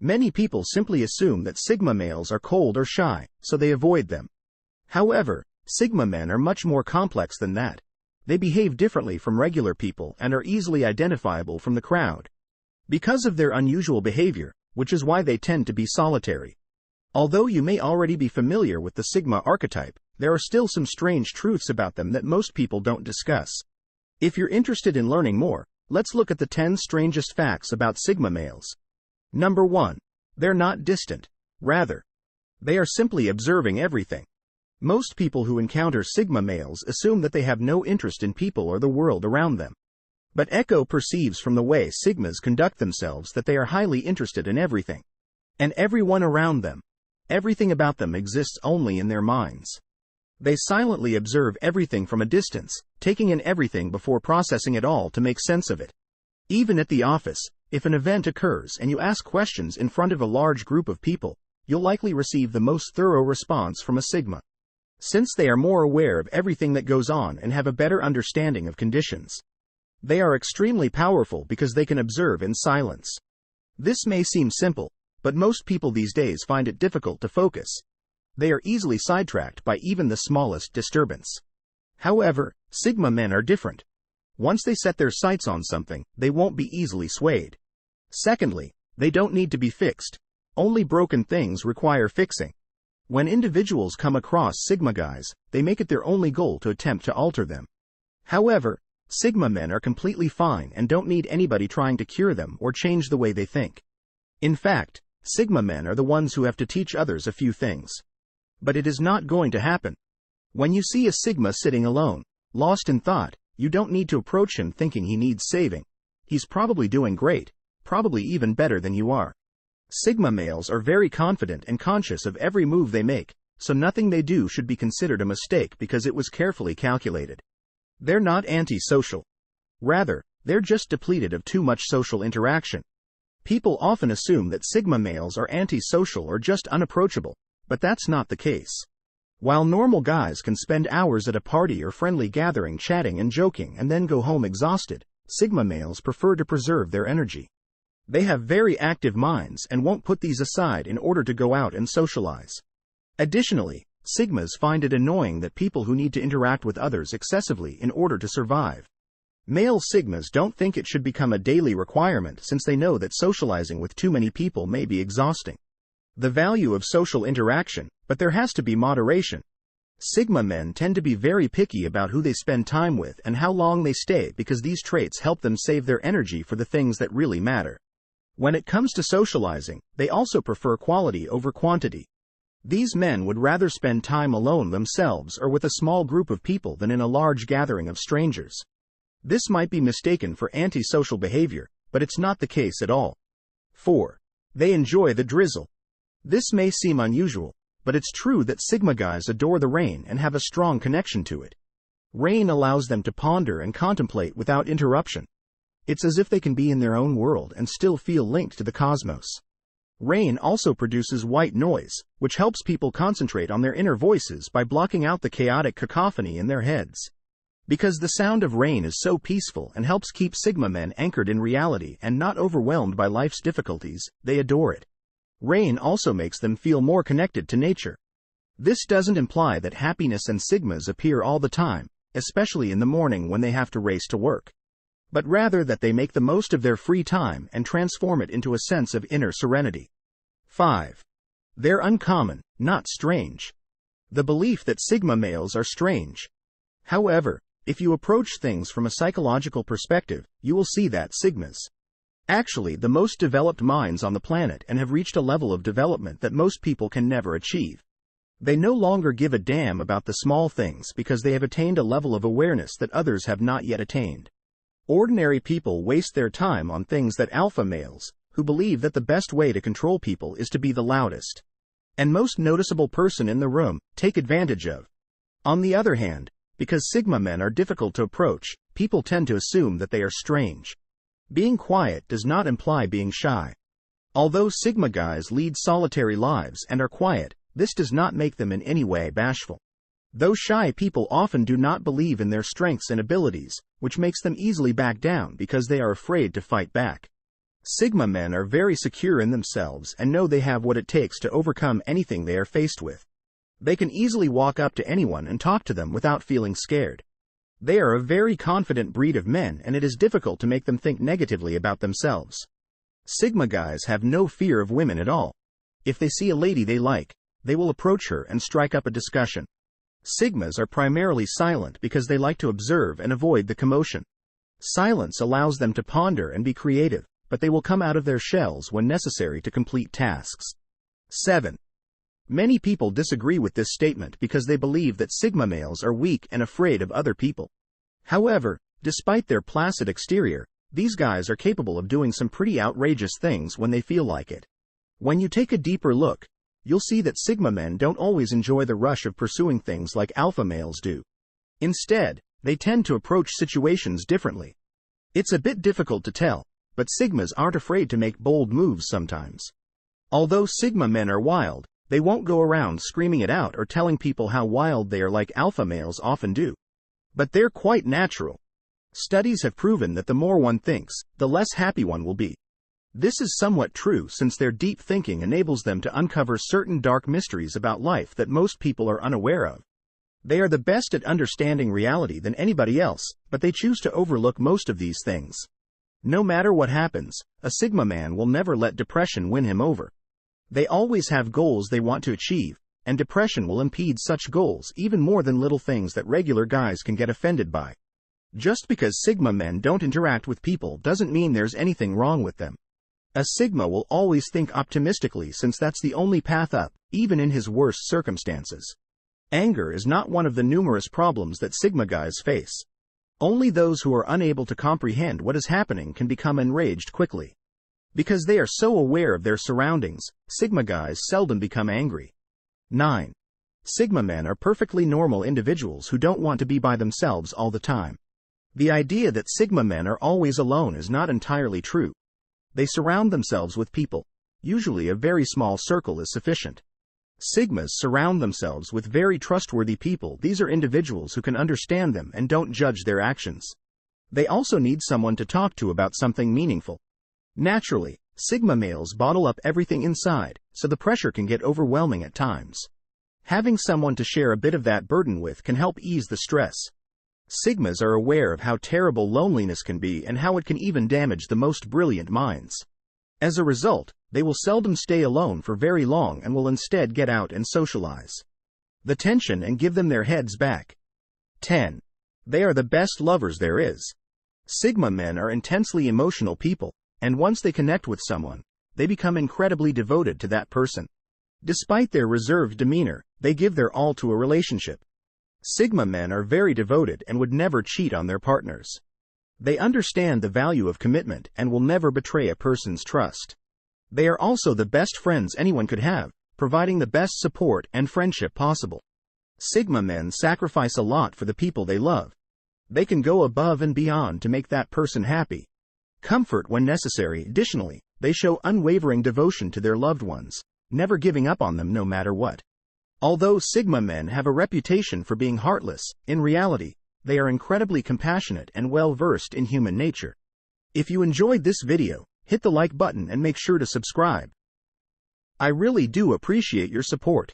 Many people simply assume that Sigma males are cold or shy, so they avoid them. However, Sigma men are much more complex than that. They behave differently from regular people and are easily identifiable from the crowd because of their unusual behavior, which is why they tend to be solitary. Although you may already be familiar with the Sigma archetype, there are still some strange truths about them that most people don't discuss. If you're interested in learning more, let's look at the 10 strangest facts about Sigma males. Number 1. They're not distant. Rather, they are simply observing everything. Most people who encounter Sigma males assume that they have no interest in people or the world around them. But Echo perceives from the way Sigmas conduct themselves that they are highly interested in everything and everyone around them. Everything about them exists only in their minds. They silently observe everything from a distance, taking in everything before processing it all to make sense of it. Even at the office, if an event occurs and you ask questions in front of a large group of people, you'll likely receive the most thorough response from a Sigma, since they are more aware of everything that goes on and have a better understanding of conditions. They are extremely powerful because they can observe in silence. This may seem simple, but most people these days find it difficult to focus. They are easily sidetracked by even the smallest disturbance. However, Sigma men are different. Once they set their sights on something, they won't be easily swayed. Secondly, they don't need to be fixed. Only broken things require fixing. When individuals come across Sigma guys, they make it their only goal to attempt to alter them. However, Sigma men are completely fine and don't need anybody trying to cure them or change the way they think. In fact, Sigma men are the ones who have to teach others a few things. But it is not going to happen. When you see a Sigma sitting alone, lost in thought, you don't need to approach him thinking he needs saving. He's probably doing great, probably even better than you are. Sigma males are very confident and conscious of every move they make, so nothing they do should be considered a mistake because it was carefully calculated. They're not antisocial. Rather, they're just depleted of too much social interaction. People often assume that Sigma males are antisocial or just unapproachable, but that's not the case. While normal guys can spend hours at a party or friendly gathering chatting and joking and then go home exhausted, Sigma males prefer to preserve their energy. They have very active minds and won't put these aside in order to go out and socialize. Additionally, Sigmas find it annoying that people who need to interact with others excessively in order to survive. Male Sigmas don't think it should become a daily requirement since they know that socializing with too many people may be exhausting. The value of social interaction, but there has to be moderation. Sigma men tend to be very picky about who they spend time with and how long they stay because these traits help them save their energy for the things that really matter. When it comes to socializing, they also prefer quality over quantity. These men would rather spend time alone themselves or with a small group of people than in a large gathering of strangers. This might be mistaken for antisocial behavior, but it's not the case at all. 4. They enjoy the drizzle. This may seem unusual, but it's true that Sigma guys adore the rain and have a strong connection to it. Rain allows them to ponder and contemplate without interruption. It's as if they can be in their own world and still feel linked to the cosmos. Rain also produces white noise, which helps people concentrate on their inner voices by blocking out the chaotic cacophony in their heads. Because the sound of rain is so peaceful and helps keep Sigma men anchored in reality and not overwhelmed by life's difficulties, they adore it. Rain also makes them feel more connected to nature. This doesn't imply that happiness and Sigmas appear all the time, especially in the morning when they have to race to work, but rather that they make the most of their free time and transform it into a sense of inner serenity. 5. They're uncommon, not strange. The belief that Sigma males are strange. However, if you approach things from a psychological perspective, you will see that Sigmas actually the most developed minds on the planet and have reached a level of development that most people can never achieve. They no longer give a damn about the small things because they have attained a level of awareness that others have not yet attained. Ordinary people waste their time on things that alpha males, who believe that the best way to control people is to be the loudest and most noticeable person in the room, take advantage of. On the other hand, because Sigma men are difficult to approach, people tend to assume that they are strange. Being quiet does not imply being shy. Although Sigma guys lead solitary lives and are quiet, this does not make them in any way bashful. Though shy people often do not believe in their strengths and abilities, which makes them easily back down because they are afraid to fight back. Sigma men are very secure in themselves and know they have what it takes to overcome anything they are faced with. They can easily walk up to anyone and talk to them without feeling scared. They are a very confident breed of men, and it is difficult to make them think negatively about themselves. Sigma guys have no fear of women at all. If they see a lady they like, they will approach her and strike up a discussion. Sigmas are primarily silent because they like to observe and avoid the commotion. Silence allows them to ponder and be creative, but they will come out of their shells when necessary to complete tasks. 7. Many people disagree with this statement because they believe that Sigma males are weak and afraid of other people. However, despite their placid exterior, these guys are capable of doing some pretty outrageous things when they feel like it. When you take a deeper look, you'll see that Sigma men don't always enjoy the rush of pursuing things like alpha males do. Instead, they tend to approach situations differently. It's a bit difficult to tell, but Sigmas aren't afraid to make bold moves sometimes. Although Sigma men are wild, they won't go around screaming it out or telling people how wild they are like alpha males often do. But they're quite natural. Studies have proven that the more one thinks, the less happy one will be. This is somewhat true since their deep thinking enables them to uncover certain dark mysteries about life that most people are unaware of. They are the best at understanding reality than anybody else, but they choose to overlook most of these things. No matter what happens, a Sigma man will never let depression win him over. They always have goals they want to achieve, and depression will impede such goals even more than little things that regular guys can get offended by. Just because Sigma men don't interact with people doesn't mean there's anything wrong with them. A Sigma will always think optimistically since that's the only path up, even in his worst circumstances. Anger is not one of the numerous problems that Sigma guys face. Only those who are unable to comprehend what is happening can become enraged quickly. Because they are so aware of their surroundings, Sigma guys seldom become angry. 9. Sigma men are perfectly normal individuals who don't want to be by themselves all the time. The idea that Sigma men are always alone is not entirely true. They surround themselves with people. Usually a very small circle is sufficient. Sigmas surround themselves with very trustworthy people. These are individuals who can understand them and don't judge their actions. They also need someone to talk to about something meaningful. Naturally, Sigma males bottle up everything inside, so the pressure can get overwhelming at times. Having someone to share a bit of that burden with can help ease the stress. Sigmas are aware of how terrible loneliness can be and how it can even damage the most brilliant minds. As a result, they will seldom stay alone for very long and will instead get out and socialize. The tension and give them their heads back. 10. They are the best lovers there is. Sigma men are intensely emotional people, and once they connect with someone, they become incredibly devoted to that person. Despite their reserved demeanor, they give their all to a relationship. Sigma men are very devoted and would never cheat on their partners. They understand the value of commitment and will never betray a person's trust. They are also the best friends anyone could have, providing the best support and friendship possible. Sigma men sacrifice a lot for the people they love. They can go above and beyond to make that person happy. Comfort when necessary. Additionally, they show unwavering devotion to their loved ones, never giving up on them no matter what. Although Sigma men have a reputation for being heartless, in reality, they are incredibly compassionate and well-versed in human nature. If you enjoyed this video, hit the like button and make sure to subscribe. I really do appreciate your support.